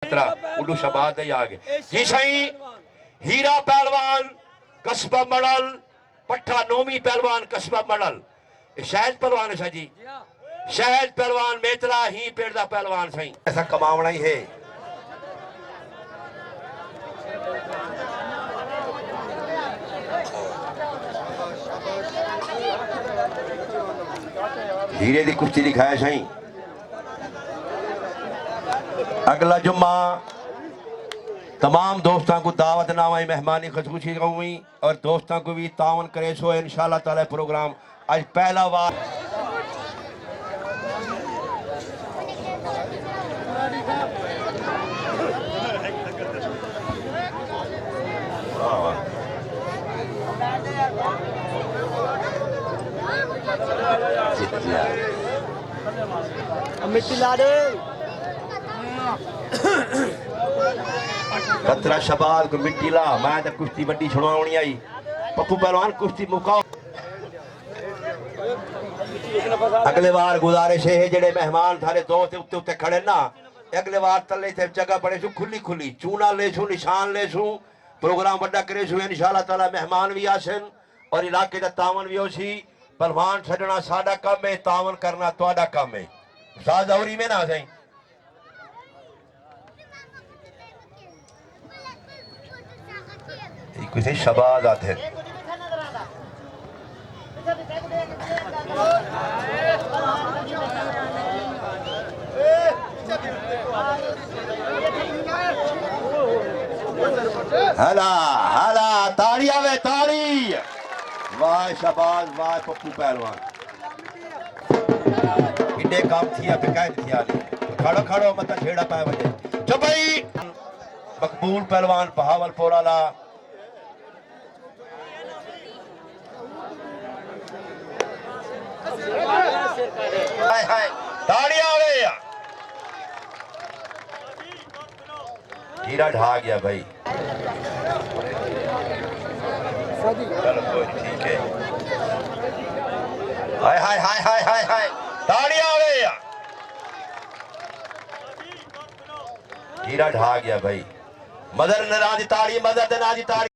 उडू शबाद दे आगे जी सही हीरा पहलवान कस्बा मड़ल पट्ठा नोमी पहलवान कस्बा मड़ल शहद पहलवान है जी शहद पहलवान मेतला ही पेड़ दा पहलवान सही ऐसा कमावना ही है। हीरे की कुश्ती दिखाया सही। अगला जुम्मा तमाम दोस्तों को दावत नामा मेहमानी खसूसी हुई और दोस्तों को भी तावन करे सो इंशाल्लाह ताला प्रोग्राम आज पहला बार मिट्टी ला दे खतरा शबाद को मिट्टी ला मैं तो कुश्ती बड़ी छुड़वानी आई पप्पू पहलवान कुश्ती मुकाओ। अगले बार गुजारिश है जेडे मेहमान थारे दोस्त उत्ते उत्ते खड़े ना अगले बार तले थे जगह बड़े सु खुली खुली चूना ले सु निशान ले सु प्रोग्राम बड़ा करे सु इंशाल्लाह ताला मेहमान भी आसन और इलाके दा तावन भी होसी। पहलवान छड़ना साडा काम है तावन करना तुहाडा काम है। उस्ताद औरी में ना सही किसी शबाद आते हला हला ताड़ी आवे ताड़ी वाह शबाज वाह पप्पू पहलवान इन्ने काम थिया बेकायद थिया खड़ो खड़ो मत छेड़ा पाए वजे जो भाई मकबूल पहलवान बहावलपुर वाला हाय हाय ताड़ी आवे हीरा ढा गया भाई चलो कोई ठीक है। हाय हाय हाय हाय हाय हाय ताड़ी आवे हीरा ढा गया भाई मदर नाराज ताड़ी मदर नाराज ताड़ी।